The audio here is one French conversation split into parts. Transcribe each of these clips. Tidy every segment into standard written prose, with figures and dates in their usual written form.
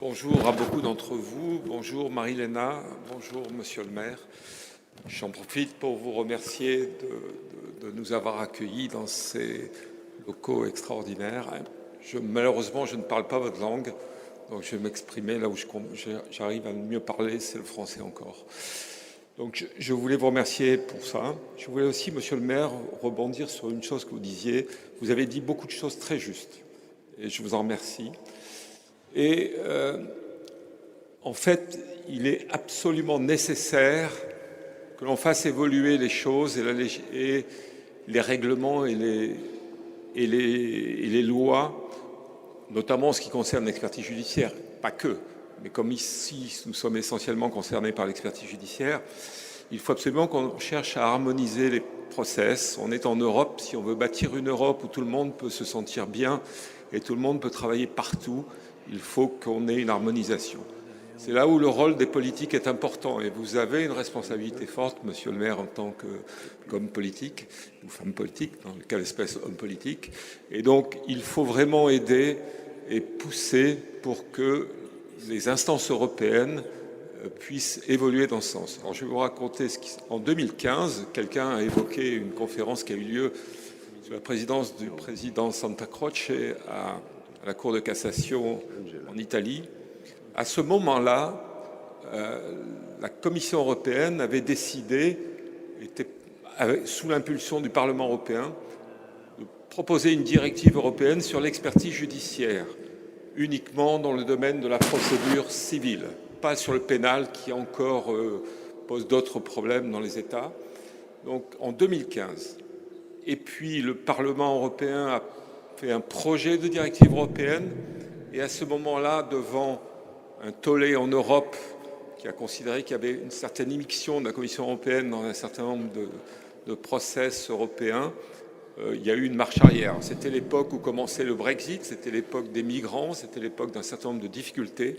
Bonjour à beaucoup d'entre vous, bonjour Marie-Léna, bonjour Monsieur le maire. J'en profite pour vous remercier de nous avoir accueillis dans ces locaux extraordinaires. Malheureusement, je ne parle pas votre langue, donc je vais m'exprimer là où j'arrive à mieux parler, c'est le français encore. Donc je voulais vous remercier pour ça. Je voulais aussi, Monsieur le maire, rebondir sur une chose que vous disiez. Vous avez dit beaucoup de choses très justes et je vous en remercie. Et en fait, il est absolument nécessaire que l'on fasse évoluer les choses et les règlements et les lois, notamment en ce qui concerne l'expertise judiciaire, pas que, mais comme ici nous sommes essentiellement concernés par l'expertise judiciaire, il faut absolument qu'on cherche à harmoniser les process. On est en Europe, si on veut bâtir une Europe où tout le monde peut se sentir bien et tout le monde peut travailler partout, il faut qu'on ait une harmonisation. C'est là où le rôle des politiques est important et vous avez une responsabilité forte, Monsieur le maire, en tant qu'homme politique ou femme politique, dans le cas d'espèce homme politique. Et donc, il faut vraiment aider et pousser pour que les instances européennes puissent évoluer dans ce sens. Alors, je vais vous raconter en 2015, quelqu'un a évoqué une conférence qui a eu lieu sous la présidence du président Santa Croce à la Cour de cassation en Italie. À ce moment-là, la Commission européenne avait décidé, sous l'impulsion du Parlement européen, de proposer une directive européenne sur l'expertise judiciaire, uniquement dans le domaine de la procédure civile, pas sur le pénal qui encore pose d'autres problèmes dans les États. Donc en 2015. Et puis le Parlement européen a fait un projet de directive européenne et à ce moment-là, devant un tollé en Europe qui a considéré qu'il y avait une certaine immixtion de la Commission européenne dans un certain nombre de process européens, il y a eu une marche arrière. C'était l'époque où commençait le Brexit, c'était l'époque des migrants, c'était l'époque d'un certain nombre de difficultés.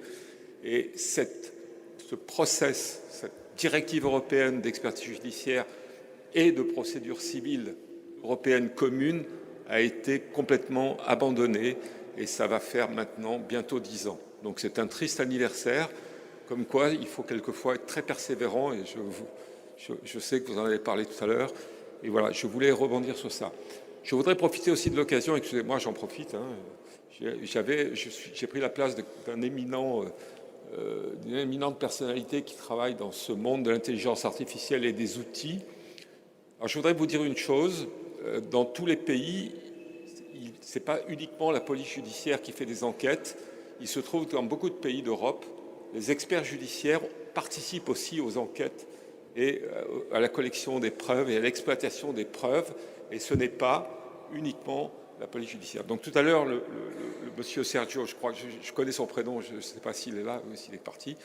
Et ce process, cette directive européenne d'expertise judiciaire et de procédure civile européenne commune a été complètement abandonnée et ça va faire maintenant bientôt 10 ans. Donc c'est un triste anniversaire, comme quoi il faut quelquefois être très persévérant et je sais que vous en avez parlé tout à l'heure. Et voilà, je voulais rebondir sur ça. Je voudrais profiter aussi de l'occasion, excusez-moi, j'en profite. J'ai pris la place d'une éminente personnalité qui travaille dans ce monde de l'intelligence artificielle et des outils. Alors je voudrais vous dire une chose, dans tous les pays, ce n'est pas uniquement la police judiciaire qui fait des enquêtes. Il se trouve que dans beaucoup de pays d'Europe, les experts judiciaires participent aussi aux enquêtes et à la collection des preuves et à l'exploitation des preuves. Et ce n'est pas uniquement la police judiciaire. Donc tout à l'heure, le monsieur Sergio, je crois que je connais son prénom, je ne sais pas s'il est là ou s'il est parti.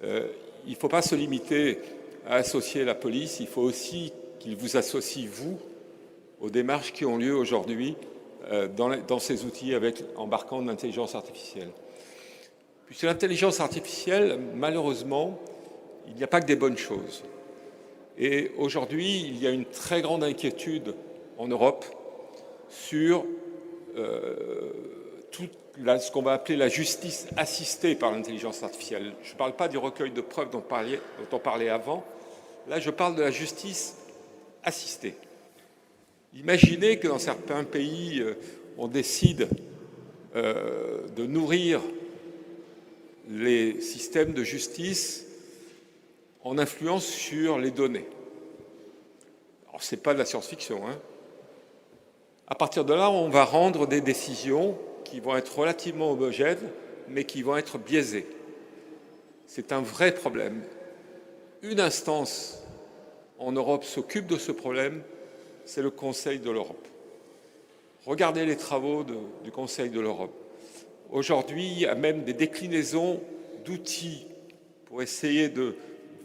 Il ne faut pas se limiter à associer la police, il faut aussi qu'il vous associe, vous, aux démarches qui ont lieu aujourd'hui dans ces outils embarquant de l'intelligence artificielle. Puisque l'intelligence artificielle, malheureusement, il n'y a pas que des bonnes choses. Et aujourd'hui, il y a une très grande inquiétude en Europe sur ce qu'on va appeler la justice assistée par l'intelligence artificielle. Je ne parle pas du recueil de preuves dont on parlait avant. Là, je parle de la justice assistée. Imaginez que dans certains pays, on décide de nourrir les systèmes de justice en influence sur les données. Alors, ce n'est pas de la science-fiction. À partir de là, on va rendre des décisions qui vont être relativement homogènes, mais qui vont être biaisées. C'est un vrai problème. Une instance en Europe s'occupe de ce problème, c'est le Conseil de l'Europe. Regardez les travaux du Conseil de l'Europe. Aujourd'hui, il y a même des déclinaisons d'outils pour essayer de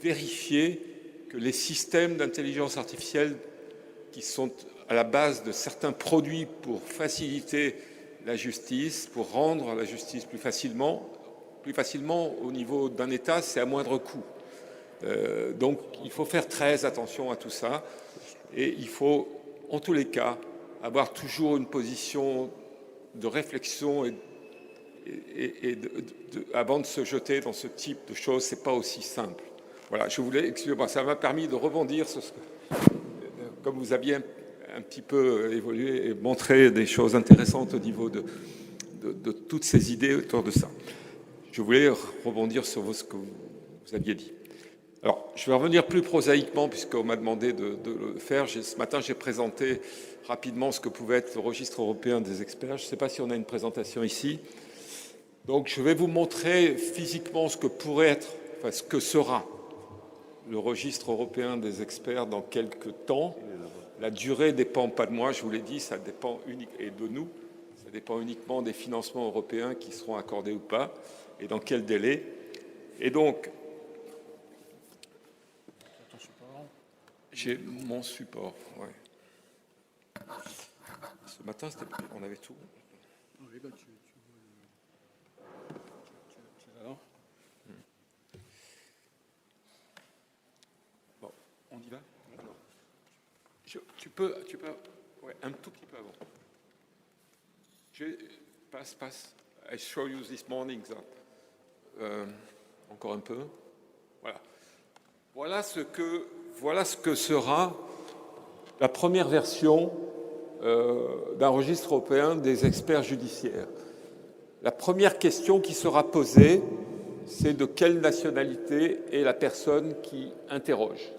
vérifier que les systèmes d'intelligence artificielle qui sont à la base de certains produits pour faciliter la justice, pour rendre la justice plus facilement au niveau d'un État, c'est à moindre coût. Donc il faut faire très attention à tout ça et il faut en tous les cas avoir toujours une position de réflexion avant de se jeter dans ce type de choses, c'est pas aussi simple. Voilà, je voulais, excusez-moi, ça m'a permis de rebondir sur ce que, comme vous aviez un petit peu évolué et montré des choses intéressantes au niveau de toutes ces idées autour de ça. Je voulais rebondir sur ce que vous aviez dit. Alors, je vais revenir plus prosaïquement, puisqu'on m'a demandé de le faire. Ce matin, j'ai présenté rapidement ce que pouvait être le registre européen des experts. Je ne sais pas si on a une présentation ici. Donc, je vais vous montrer physiquement ce que pourrait être, enfin, ce que sera le registre européen des experts dans quelques temps. La durée ne dépend pas de moi, je vous l'ai dit, ça dépend et de nous. Ça dépend uniquement des financements européens qui seront accordés ou pas, et dans quel délai. Et donc, j'ai mon support. Ouais. Ce matin, on avait tout. Oui, bah, Bon, on y va. Tu peux, ouais, un tout petit peu avant. Passe. I show you this morning that. Encore un peu. Voilà. Voilà ce que sera la première version d'un registre européen des experts judiciaires. La première question qui sera posée, c'est de quelle nationalité est la personne qui interroge.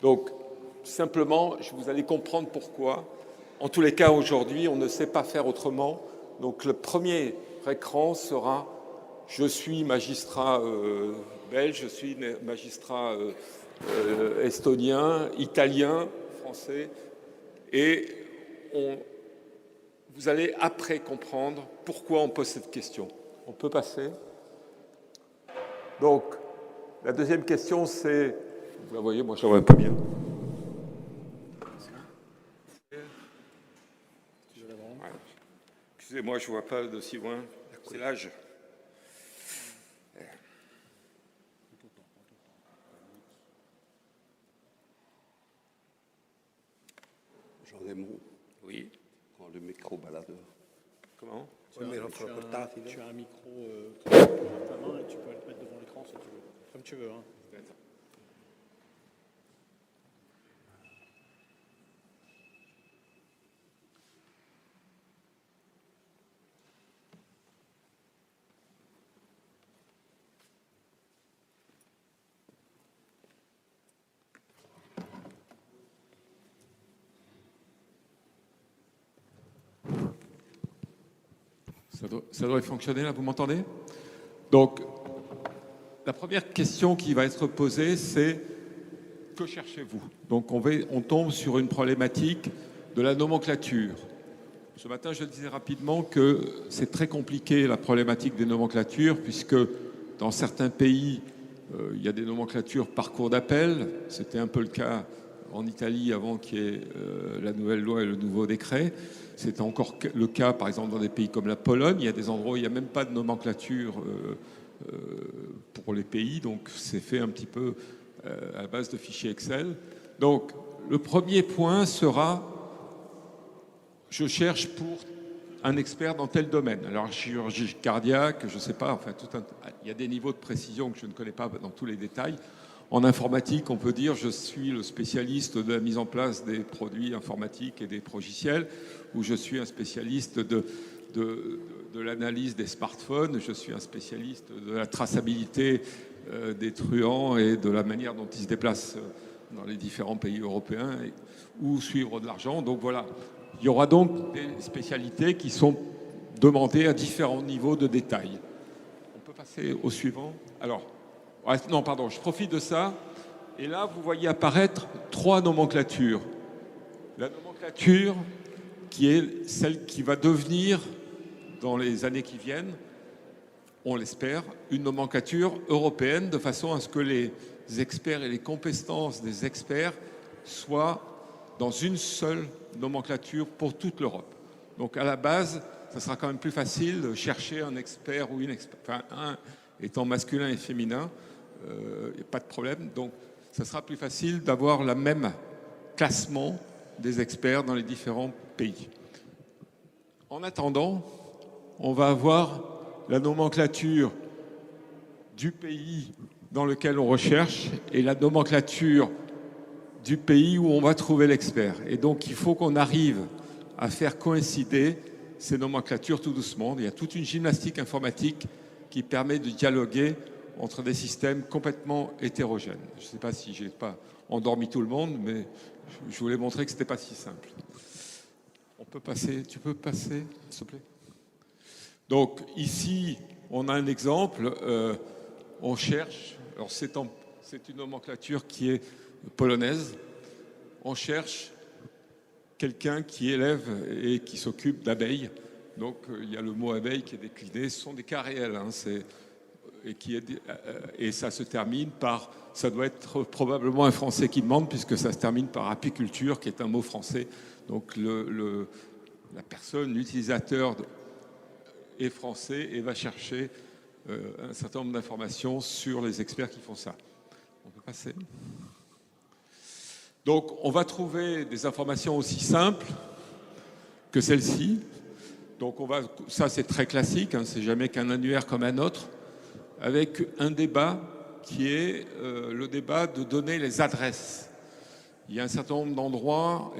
Donc, simplement, vous allez comprendre pourquoi. En tous les cas, aujourd'hui, on ne sait pas faire autrement. Donc, le premier écran sera « Je suis magistrat belge, je suis magistrat estonien, italien, français. » Et vous allez après comprendre pourquoi on pose cette question. On peut passer. Donc, la deuxième question, c'est... Vous la voyez, moi, je ne la vois pas bien. Ouais. Excusez-moi, je ne vois pas de si loin. C'est l'âge. J'en ai mon. Oui. Prends le micro baladeur. Comment? tu as un micro dans ta main et tu peux le mettre devant l'écran si tu veux. Comme tu veux. Hein. Ça doit fonctionner là, vous m'entendez? Donc, la première question qui va être posée, c'est que cherchez-vous? Donc, on tombe sur une problématique de la nomenclature. Ce matin, je disais rapidement que c'est très compliqué la problématique des nomenclatures, puisque dans certains pays, il y a des nomenclatures par cour d'appel. C'était un peu le cas en Italie avant qu'il y ait la nouvelle loi et le nouveau décret. C'est encore le cas, par exemple, dans des pays comme la Pologne. Il y a des endroits où il n'y a même pas de nomenclature pour les pays, donc c'est fait un petit peu à base de fichiers Excel. Donc, le premier point sera, je cherche pour un expert dans tel domaine. Alors, chirurgie cardiaque, je ne sais pas, enfin, il y a des niveaux de précision que je ne connais pas dans tous les détails. En informatique, on peut dire je suis le spécialiste de la mise en place des produits informatiques et des logiciels, ou je suis un spécialiste de l'analyse des smartphones, je suis un spécialiste de la traçabilité des truands et de la manière dont ils se déplacent dans les différents pays européens, ou suivre de l'argent. Donc voilà, il y aura donc des spécialités qui sont demandées à différents niveaux de détail. On peut passer au suivant. Alors, non, pardon, je profite de ça. Et là, vous voyez apparaître 3 nomenclatures. La nomenclature qui est celle qui va devenir, dans les années qui viennent, on l'espère, une nomenclature européenne, de façon à ce que les experts et les compétences des experts soient dans une seule nomenclature pour toute l'Europe. Donc à la base, ça sera quand même plus facile de chercher un expert ou une expert, enfin un étant masculin et féminin, il n'y a pas de problème. Donc ça sera plus facile d'avoir le même classement des experts dans les différents pays. En attendant, on va avoir la nomenclature du pays dans lequel on recherche et la nomenclature du pays où on va trouver l'expert. Et donc, il faut qu'on arrive à faire coïncider ces nomenclatures tout doucement. Il y a toute une gymnastique informatique qui permet de dialoguer entre des systèmes complètement hétérogènes. Je ne sais pas si je n'ai pas endormi tout le monde, mais je voulais montrer que ce n'était pas si simple. On peut passer, tu peux passer, s'il te plaît? Donc ici, on a un exemple. On cherche, alors c'est une nomenclature qui est polonaise. On cherche quelqu'un qui élève et qui s'occupe d'abeilles. Donc il y a le mot abeille qui est décliné. Ce sont des cas réels. Hein, et ça se termine par, ça doit être probablement un Français qui demande, puisque ça se termine par apiculture, qui est un mot français. Donc la personne, l'utilisateur est français et va chercher un certain nombre d'informations sur les experts qui font ça. On peut passer. Donc on va trouver des informations aussi simples que celle-ci. Donc ça c'est très classique, hein, c'est jamais qu'un annuaire comme un autre, avec un débat qui est le débat de donner les adresses. Il y a un certain nombre d'endroits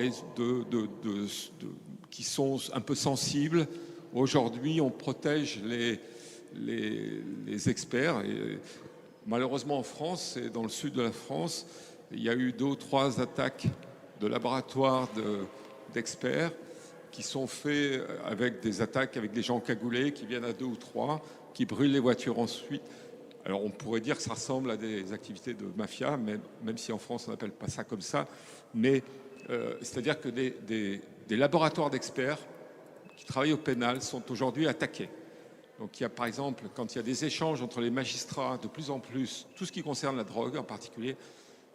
qui sont un peu sensibles. Aujourd'hui, on protège les experts. Et malheureusement, en France et dans le sud de la France, il y a eu 2 ou 3 attaques de laboratoires d'experts qui sont faits avec des attaques avec des gens cagoulés qui viennent à 2 ou 3, qui brûlent les voitures ensuite. Alors on pourrait dire que ça ressemble à des activités de mafia, même si en France on n'appelle pas ça comme ça. Mais c'est-à-dire que des laboratoires d'experts qui travaillent au pénal sont aujourd'hui attaqués. Donc il y a par exemple, quand il y a des échanges entre les magistrats, de plus en plus, tout ce qui concerne la drogue en particulier,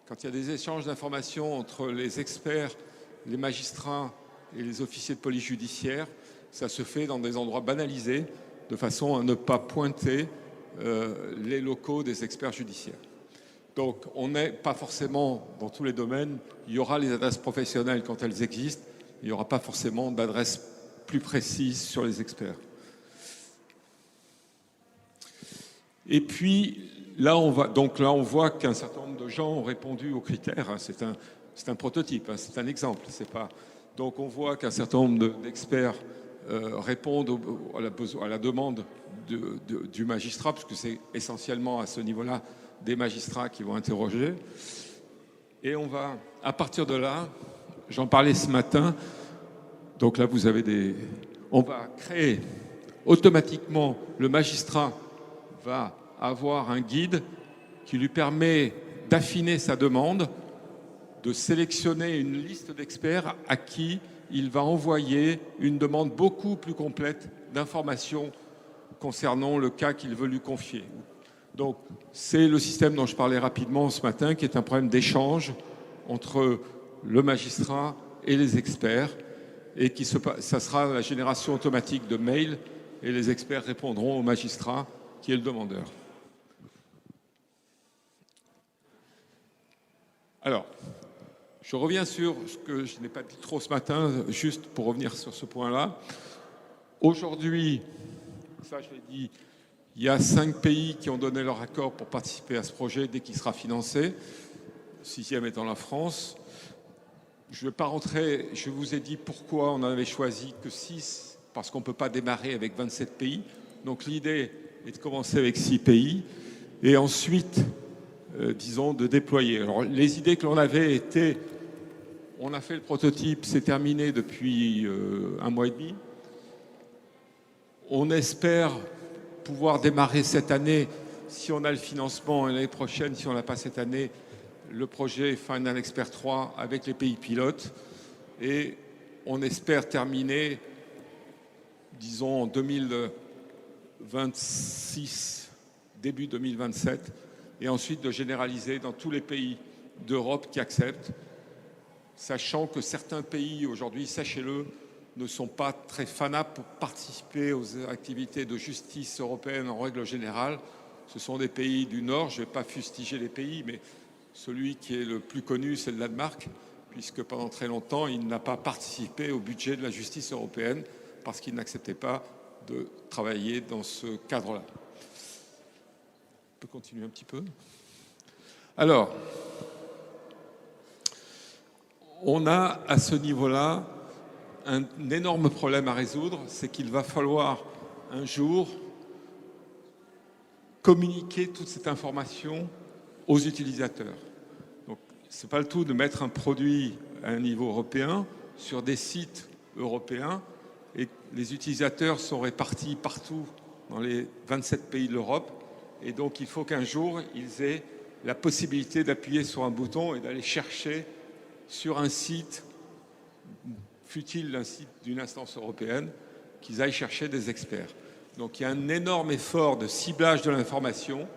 quand il y a des échanges d'informations entre les experts, les magistrats et les officiers de police judiciaire, ça se fait dans des endroits banalisés, de façon à ne pas pointer les locaux des experts judiciaires. Donc on n'est pas forcément dans tous les domaines, il y aura les adresses professionnelles quand elles existent, il n'y aura pas forcément d'adresses plus précises sur les experts. Et puis là on voit qu'un certain nombre de gens ont répondu aux critères. Hein. C'est un prototype, hein, c'est un exemple. C'est pas... Donc on voit qu'un certain nombre d'experts répondent à la demande du magistrat, parce que c'est essentiellement à ce niveau-là des magistrats qui vont interroger. Et on va, à partir de là, j'en parlais ce matin, donc là vous avez on va créer automatiquement, le magistrat va avoir un guide qui lui permet d'affiner sa demande, de sélectionner une liste d'experts à qui il va envoyer une demande beaucoup plus complète d'informations concernant le cas qu'il veut lui confier. Donc, c'est le système dont je parlais rapidement ce matin, qui est un problème d'échange entre le magistrat et les experts, et ça sera la génération automatique de mails, et les experts répondront au magistrat, qui est le demandeur. Alors, je reviens sur ce que je n'ai pas dit trop ce matin, juste pour revenir sur ce point-là. Aujourd'hui, ça je l'ai dit, il y a 5 pays qui ont donné leur accord pour participer à ce projet dès qu'il sera financé, le 6e étant la France. Je ne vais pas rentrer, je vous ai dit pourquoi on n'en avait choisi que 6, parce qu'on ne peut pas démarrer avec 27 pays. Donc l'idée est de commencer avec 6 pays, et ensuite, disons, de déployer. Alors les idées que l'on avait étaient, on a fait le prototype, c'est terminé depuis 1 mois et demi. On espère pouvoir démarrer cette année, si on a le financement, et l'année prochaine, si on n'a pas cette année, le projet Final Expert 3 avec les pays pilotes. Et on espère terminer, disons, en 2026, début 2027, et ensuite de généraliser dans tous les pays d'Europe qui acceptent, sachant que certains pays, aujourd'hui, sachez-le, ne sont pas très fanables pour participer aux activités de justice européenne en règle générale. Ce sont des pays du Nord, je ne vais pas fustiger les pays, mais celui qui est le plus connu, c'est le Danemark, puisque pendant très longtemps, il n'a pas participé au budget de la justice européenne parce qu'il n'acceptait pas de travailler dans ce cadre-là. On peut continuer un petit peu. Alors, on a à ce niveau-là un énorme problème à résoudre, c'est qu'il va falloir un jour communiquer toute cette information aux utilisateurs. Donc, ce n'est pas le tout de mettre un produit à un niveau européen sur des sites européens et les utilisateurs sont répartis partout dans les 27 pays de l'Europe et donc il faut qu'un jour ils aient la possibilité d'appuyer sur un bouton et d'aller chercher sur un site, fût-il un site d'une instance européenne, qu'ils aillent chercher des experts. Donc il y a un énorme effort de ciblage de l'information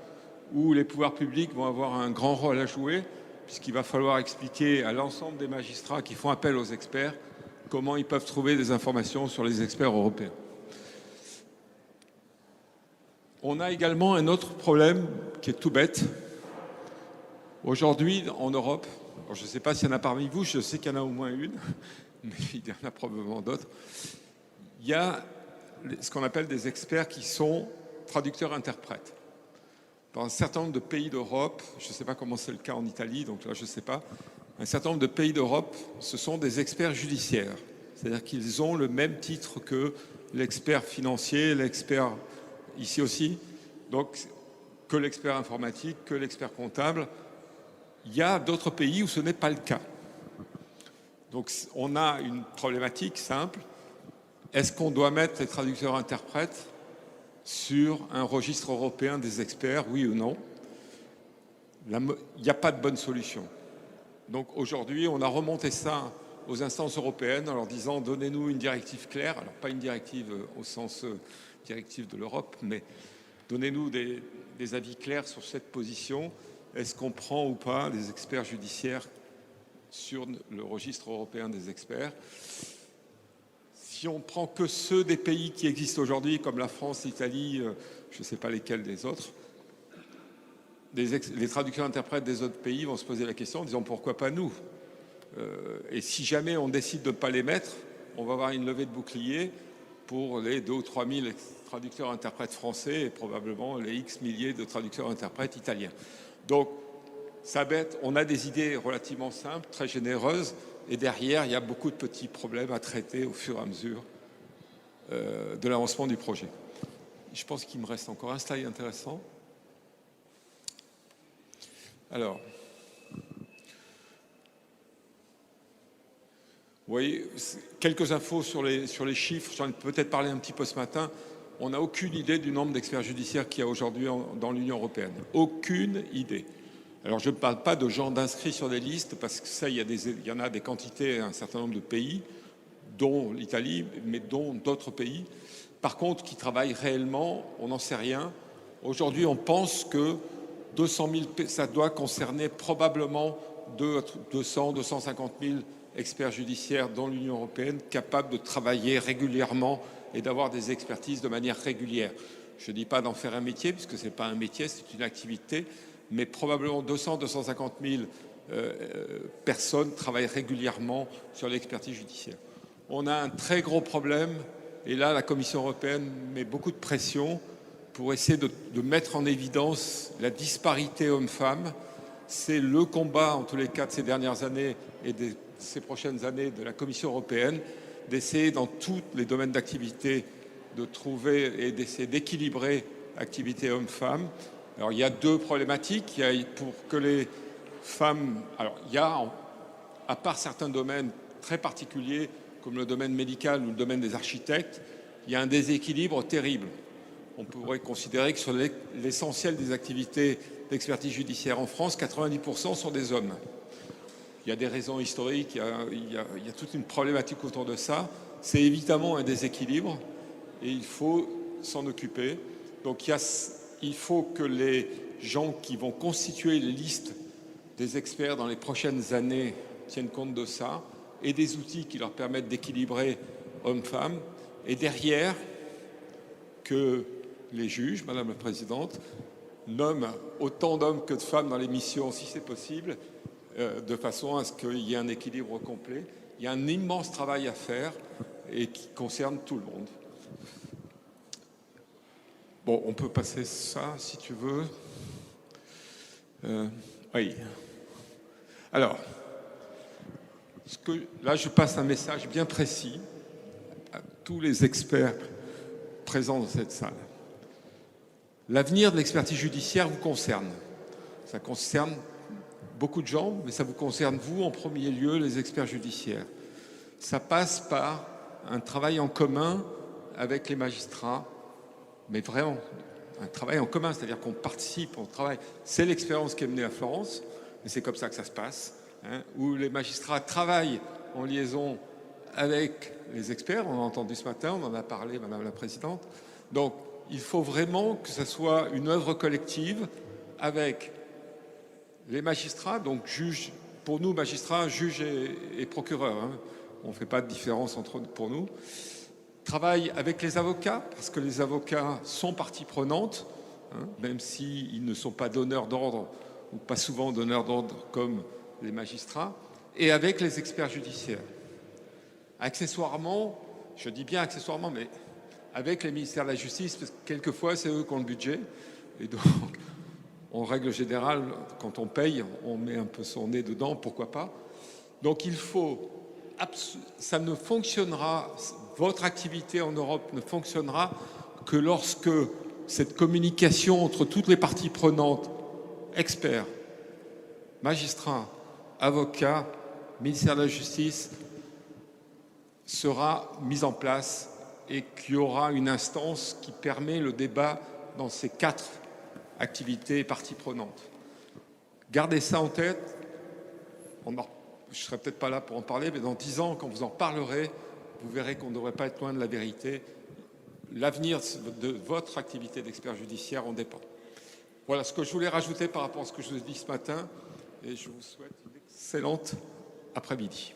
où les pouvoirs publics vont avoir un grand rôle à jouer puisqu'il va falloir expliquer à l'ensemble des magistrats qui font appel aux experts comment ils peuvent trouver des informations sur les experts européens. On a également un autre problème qui est tout bête. Aujourd'hui, en Europe, alors je ne sais pas s'il y en a parmi vous, je sais qu'il y en a au moins une, mais il y en a probablement d'autres. Il y a ce qu'on appelle des experts qui sont traducteurs-interprètes. Dans un certain nombre de pays d'Europe, je ne sais pas comment c'est le cas en Italie, donc là je ne sais pas, un certain nombre de pays d'Europe, ce sont des experts judiciaires. C'est-à-dire qu'ils ont le même titre que l'expert financier, l'expert ici aussi, donc que l'expert informatique, que l'expert comptable. Il y a d'autres pays où ce n'est pas le cas. Donc on a une problématique simple. Est-ce qu'on doit mettre les traducteurs-interprètes sur un registre européen des experts, oui ou non? Il n'y a pas de bonne solution. Donc aujourd'hui, on a remonté ça aux instances européennes en leur disant donnez-nous une directive claire, alors pas une directive au sens directive de l'Europe, mais donnez-nous des avis clairs sur cette position. Est-ce qu'on prend ou pas les experts judiciaires sur le registre européen des experts? Si on prend que ceux des pays qui existent aujourd'hui, comme la France, l'Italie, je ne sais pas lesquels des autres, les traducteurs-interprètes des autres pays vont se poser la question en disant pourquoi pas nous? Et si jamais on décide de ne pas les mettre, on va avoir une levée de bouclier pour les 2 ou 3 000 traducteurs-interprètes français et probablement les X milliers de traducteurs-interprètes italiens. Donc, ça bête, on a des idées relativement simples, très généreuses, et derrière, il y a beaucoup de petits problèmes à traiter au fur et à mesure de l'avancement du projet. Je pense qu'il me reste encore un slide intéressant. Alors, vous voyez, quelques infos sur les chiffres, j'en ai peut-être parlé un petit peu ce matin. On n'a aucune idée du nombre d'experts judiciaires qu'il y a aujourd'hui dans l'Union européenne. Aucune idée. Alors je ne parle pas de gens d'inscrits sur des listes, parce que ça, il y en a des quantités, un certain nombre de pays, dont l'Italie, mais dont d'autres pays. Par contre, qui travaillent réellement, on n'en sait rien. Aujourd'hui, on pense que 200 000, ça doit concerner probablement 200, 250 000 experts judiciaires dans l'Union européenne capables de travailler régulièrement et d'avoir des expertises de manière régulière. Je ne dis pas d'en faire un métier, puisque ce n'est pas un métier, c'est une activité, mais probablement 200, 250 000 personnes travaillent régulièrement sur l'expertise judiciaire. On a un très gros problème, et là, la Commission européenne met beaucoup de pression pour essayer de mettre en évidence la disparité homme-femme. C'est le combat, en tous les cas, de ces dernières années et de ces prochaines années de la Commission européenne, d'essayer dans tous les domaines d'activité de trouver et d'essayer d'équilibrer activité homme-femme. Alors il y a deux problématiques. Pour que les femmes... Alors il y a, à part certains domaines très particuliers, comme le domaine médical ou le domaine des architectes, il y a un déséquilibre terrible. On pourrait considérer que sur l'essentiel des activités d'expertise judiciaire en France, 90% sont des hommes. Il y a des raisons historiques, il y a toute une problématique autour de ça. C'est évidemment un déséquilibre et il faut s'en occuper. Donc il faut que les gens qui vont constituer les listes des experts dans les prochaines années tiennent compte de ça et des outils qui leur permettent d'équilibrer hommes-femmes. Et derrière, que les juges, Madame la Présidente, nomment autant d'hommes que de femmes dans les missions, si c'est possible, de façon à ce qu'il y ait un équilibre complet. Il y a un immense travail à faire et qui concerne tout le monde. Bon, on peut passer ça si tu veux. Oui. Alors, là, je passe un message bien précis à tous les experts présents dans cette salle. L'avenir de l'expertise judiciaire vous concerne. Ça concerne beaucoup de gens, mais ça vous concerne vous en premier lieu, les experts judiciaires. Ça passe par un travail en commun avec les magistrats, mais vraiment un travail en commun, c'est-à-dire qu'on participe, on travaille. C'est l'expérience qui est menée à Florence, et c'est comme ça que ça se passe, où les magistrats travaillent en liaison avec les experts. On a entendu ce matin, on en a parlé, Madame la Présidente. Donc, il faut vraiment que ce soit une œuvre collective avec les magistrats, donc juges, pour nous magistrats, juges et procureurs. On ne fait pas de différence pour nous. Travaille avec les avocats, parce que les avocats sont partie prenante, même s'ils ne sont pas donneurs d'ordre, ou pas souvent donneurs d'ordre comme les magistrats, et avec les experts judiciaires. Accessoirement, je dis bien accessoirement, mais avec les ministères de la Justice, parce que quelquefois c'est eux qui ont le budget, et donc en règle générale, quand on paye, on met un peu son nez dedans, pourquoi pas. Donc il faut, ça ne fonctionnera, votre activité en Europe ne fonctionnera que lorsque cette communication entre toutes les parties prenantes, experts, magistrats, avocats, ministère de la Justice, sera mise en place et qu'il y aura une instance qui permet le débat dans ces 4 activités et parties prenantes. Gardez ça en tête. Je ne serai peut-être pas là pour en parler, mais dans 10 ans, quand vous en parlerez, vous verrez qu'on ne devrait pas être loin de la vérité. L'avenir de votre activité d'expert judiciaire en dépend. Voilà ce que je voulais rajouter par rapport à ce que je vous ai dit ce matin, et je vous souhaite une excellente après-midi.